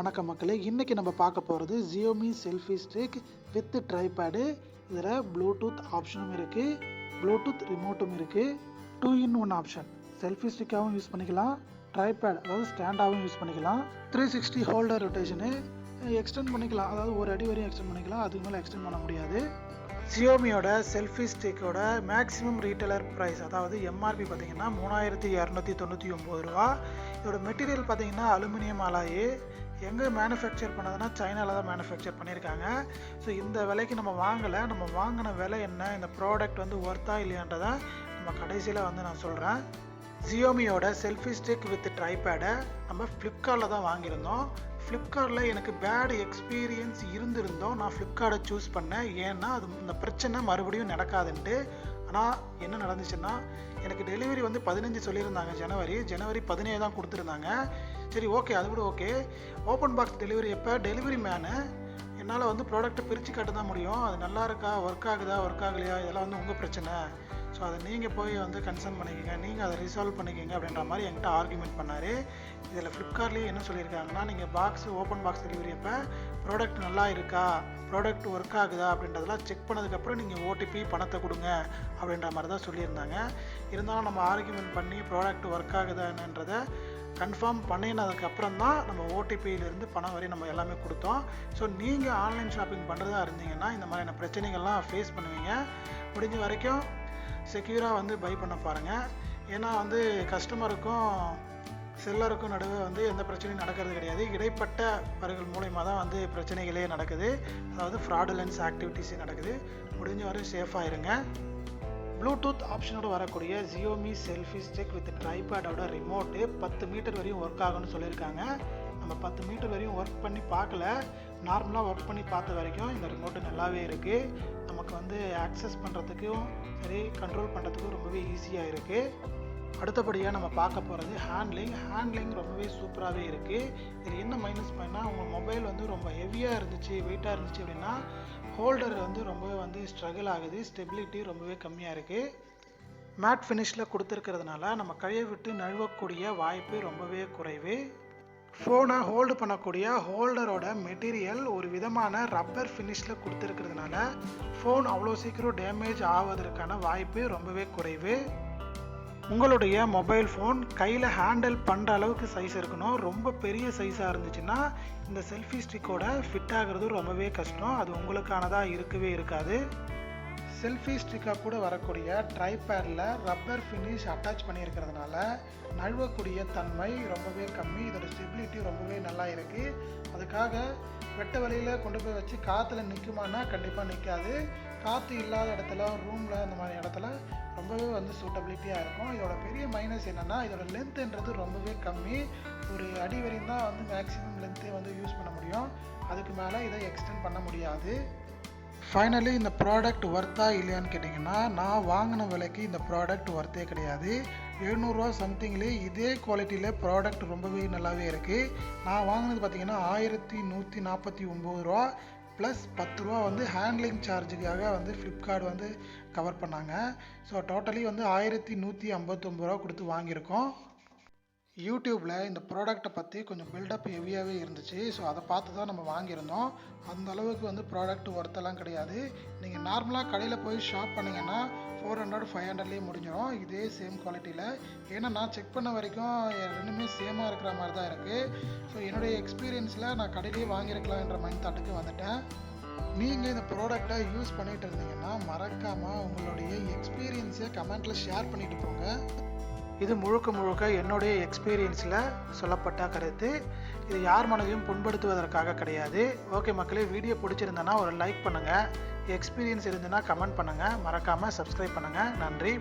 வணக்கம் மக்களே. இன்றைக்கி நம்ம பார்க்க போகிறது Xiaomi selfie stick with tripod. இதில் ப்ளூடூத் ஆப்ஷனும் இருக்குது, ப்ளூடூத் ரிமோட்டும் இருக்குது. 2-in-1 option. செல்ஃபி ஸ்டிக்காகவும் யூஸ் பண்ணிக்கலாம், ட்ரைபேட் அதாவது ஸ்டாண்டாகவும் யூஸ் பண்ணிக்கலாம். 360 ஹோல்டர் ரொட்டேஷனு எக்ஸ்டெண்ட் பண்ணிக்கலாம், அதாவது ஒரு அடி வரையும் எக்ஸ்டெண்ட் பண்ணிக்கலாம், அதுக்கு மேலே எக்ஸ்டெண்ட் பண்ண முடியாது. Xiaomiயோட செல்ஃபி ஸ்டிக்கோட மேக்ஸிமம் ரீட்டைலர் ப்ரைஸ் அதாவது எம்ஆர்பி பார்த்தீங்கன்னா 3299 ரூபா. இதோட மெட்டீரியல் பார்த்தீங்கன்னா அலுமினியம் அலாயி. எங்கே மேனுஃபேக்சர் பண்ணதுன்னா சைனாவில் தான் மேனுஃபேக்சர் பண்ணியிருக்காங்க. ஸோ இந்த விலைக்கு நம்ம வாங்கலை. நம்ம வாங்கின விலை என்ன, இந்த ப்ராடக்ட் வந்து ஒர்த்தா இல்லையான்றதை நம்ம கடைசியில் வந்து நான் சொல்கிறேன். Xiaomiயோட செல்ஃபி ஸ்டிக் வித் ட்ரைபேடை நம்ம ஃப்ளிப்கார்ட்டில் தான் வாங்கியிருந்தோம். ஃப்ளிப்கார்ட்டில் எனக்கு பேட் எக்ஸ்பீரியன்ஸ் இருந்திருந்தோம். நான் ஃப்ளிப்கார்ட்டை சூஸ் பண்ணேன். ஏன்னா அது இந்த பிரச்சனை மறுபடியும் நடக்காதுன்ட்டு. ஆனால் என்ன நடந்துச்சுன்னா, எனக்கு டெலிவரி வந்து 15 சொல்லியிருந்தாங்க, ஜனவரி 17 தான் கொடுத்துருந்தாங்க. சரி ஓகே, அது கூட ஓகே. ஓப்பன் பாக்ஸ் டெலிவரி எப்போ டெலிவரி மேனு என்னால் வந்து ப்ராடக்ட்டை பிரித்து காட்ட தான் முடியும். அது நல்லா இருக்கா, ஒர்க் ஆகுதா, ஒர்க் ஆகலையா, இதெல்லாம் வந்து உங்கள் பிரச்சனை. ஸோ அதை நீங்கள் போய் வந்து கன்சர்ன் பண்ணிக்கோங்க, நீங்கள் அதை ரிசால்வ் பண்ணிக்கோங்க அப்படின்ற மாதிரி என்கிட்ட ஆர்குமெண்ட் பண்ணார். இதில் ஃப்ளிப்கார்ட்லேயே என்ன சொல்லியிருக்காங்கன்னா, நீங்கள் ஓப்பன் பாக்ஸ் டெலிவரி அப்போ ப்ராடக்ட் நல்லா இருக்கா, ப்ராடக்ட் ஒர்க் ஆகுதா அப்படின்றதெல்லாம் செக் பண்ணதுக்கப்புறம் நீங்கள் ஓடிபி பணத்தை கொடுங்க அப்படின்ற மாதிரி தான் சொல்லியிருந்தாங்க. இருந்தாலும் நம்ம ஆர்குமெண்ட் பண்ணி ப்ராடக்ட் ஒர்க் ஆகுதான்றதை கன்ஃபார்ம் பண்ணினதுக்கப்புறம் தான் நம்ம ஓடிபியிலேருந்து பணம் வரை நம்ம எல்லாமே கொடுத்தோம். ஸோ நீங்கள் ஆன்லைன் ஷாப்பிங் பண்ணுறதா இருந்தீங்கன்னா இந்த மாதிரியான பிரச்சனைகள்லாம் ஃபேஸ் பண்ணுவீங்க. முடிஞ்ச வரைக்கும் செக்யூராக வந்து பை பண்ண பாருங்கள். ஏன்னா வந்து கஸ்டமருக்கும் செல்லருக்கும் நடுவே வந்து எந்த பிரச்சனையும் நடக்கிறது கிடையாது. இடைப்பட்டவர்கள் மூலயமா தான் வந்து பிரச்சனைகளே நடக்குது, அதாவது ஃப்ராடுலன்ஸ் ஆக்டிவிட்டிஸே நடக்குது. முடிஞ்ச வரை சேஃபாக இருங்க. ப்ளூடூத் ஆப்ஷனோடு வரக்கூடிய Xiaomi செல்ஃபி ஸ்டிக் வித் ட்ரைபேடோட ரிமோட்டு 10 மீட்டர் வரையும் ஒர்க் ஆகும்னு சொல்லியிருக்காங்க. நம்ம 10 மீட்டர் வரையும் ஒர்க் பண்ணி பார்க்கல, நார்மலாக ஒர்க் பண்ணி பார்த்த வரைக்கும் இந்த ரிமோட்டு நல்லாவே இருக்குது. நமக்கு வந்து ஆக்சஸ் பண்ணுறதுக்கும் சரி, கண்ட்ரோல் பண்ணுறதுக்கும் ரொம்பவே ஈஸியாக இருக்குது. அடுத்தபடியாக நம்ம பார்க்க போகிறது ஹேண்ட்லிங் ரொம்பவே சூப்பராகவே இருக்குது. இதில் என்ன மைனஸ் பாயிண்ட்னா, உங்கள் மொபைல் வந்து ரொம்ப ஹெவியாக இருந்துச்சு, வெயிட்டாக இருந்துச்சு அப்படின்னா ஹோல்டர் வந்து ரொம்பவே வந்து ஸ்ட்ரகிள் ஆகுது, ஸ்டெபிலிட்டி ரொம்பவே கம்மியாக இருக்குது. மேட் ஃபினிஷில் கொடுத்துருக்கிறதுனால நம்ம கையை விட்டு நழுவக்கூடிய வாய்ப்பு ரொம்பவே குறைவு. ஃபோனை ஹோல்டு பண்ணக்கூடிய ஹோல்டரோட மெட்டீரியல் ஒரு விதமான ரப்பர் ஃபினிஷில் கொடுத்துருக்கிறதுனால ஃபோன் அவ்வளோ சீக்கிரம் டேமேஜ் ஆவதற்கான வாய்ப்பு ரொம்பவே குறைவு. உங்களுடைய மொபைல் ஃபோன் கையில் ஹேண்டில் பண்ணுற அளவுக்கு சைஸ் இருக்கணும். ரொம்ப பெரிய சைஸாக இருந்துச்சுன்னா இந்த செல்ஃபி ஸ்டிக்கோட ஃபிட் ஆகிறது ரொம்பவே கஷ்டம், அது உங்களுக்கானதாக இருக்கவே இருக்காது. செல்ஃபி ஸ்டிக்காக கூட வரக்கூடிய ட்ரைபேடில் ரப்பர் ஃபினிஷ் அட்டாச் பண்ணியிருக்கிறதுனால நழுவக்கூடிய தன்மை ரொம்பவே கம்மி. இதோட ஸ்டெபிலிட்டி ரொம்பவே நல்லா இருக்குது. அதுக்காக வெட்ட வழியில் கொண்டு போய் வச்சு காற்றுல நிற்குமானா கண்டிப்பாக நிற்காது. காற்று இல்லாத இடத்துல, ரூமில், அந்த மாதிரி இடத்துல ரொம்பவே வந்து சூட்டபிலிட்டியாக இருக்கும். இதோட பெரிய மைனஸ் என்னென்னா, இதோட லென்த்துன்றது ரொம்பவே கம்மி. ஒரு அடி வரையும் தான் வந்து மேக்ஸிமம் லென்த்தே வந்து யூஸ் பண்ண முடியும், அதுக்கு மேலே இதை எக்ஸ்டெண்ட் பண்ண முடியாது. ஃபைனலி இந்த ப்ராடக்ட் ஒர்த்தா இல்லையான்னு கேட்டிங்கன்னா, நான் வாங்கின விலைக்கு இந்த ப்ராடக்ட் ஒர்த்தே கிடையாது. 700 சம்திங்லேயே இதே குவாலிட்டியில் ப்ராடக்ட் ரொம்பவே நல்லாவே இருக்குது. நான் வாங்கினது பார்த்திங்கன்னா 1149 ரூபா ப்ளஸ் 10 ரூபா வந்து ஹேண்ட்லிங் சார்ஜுக்காக வந்து ஃப்ளிப்கார்ட் வந்து கவர் பண்ணாங்க. ஸோ டோட்டலி வந்து 1159 ரூபா கொடுத்து வாங்கியிருக்கோம். யூடியூப்பில் இந்த ப்ராடக்ட்டை பற்றி கொஞ்சம் பில்டப் ஹெவியாகவே இருந்துச்சு. ஸோ அதை பார்த்து தான் நம்ம வாங்கியிருந்தோம். அந்த அளவுக்கு வந்து ப்ராடக்ட் ஒர்த்தெல்லாம் கிடையாது. நீங்கள் நார்மலாக கடையில் போய் ஷாப் பண்ணிங்கன்னா 400-500லேயே முடிஞ்சிடும் இதே சேம் குவாலிட்டியில். ஏன்னா நான் செக் பண்ண வரைக்கும் ரெண்டுமே சேமாக இருக்கிற மாதிரி தான் இருக்குது. ஸோ என்னுடைய எக்ஸ்பீரியன்ஸில் நான் கடையிலேயே வாங்கியிருக்கலாம்ன்ற மைண்ட் தாட்டுக்கு வந்துட்டேன். நீங்கள் இந்த ப்ராடக்டை யூஸ் பண்ணிகிட்டு இருந்தீங்கன்னா மறக்காமல் உங்களுடைய எக்ஸ்பீரியன்ஸை கமெண்ட்டில் ஷேர் பண்ணிட்டு போங்க. இது முழுக்க என்னுடைய எக்ஸ்பீரியன்ஸில் சொல்லப்பட்ட கருத்து. இது யார் மனதையும் புண்படுத்துவதற்காக கிடையாது. ஓகே மக்களே, வீடியோ பிடிச்சிருந்தனா ஒரு லைக் பண்ணுங்கள், எக்ஸ்பீரியன்ஸ் இருந்ததுன்னா கமெண்ட் பண்ணுங்கள், மறக்காமல் சப்ஸ்கிரைப் பண்ணுங்கள். நன்றி.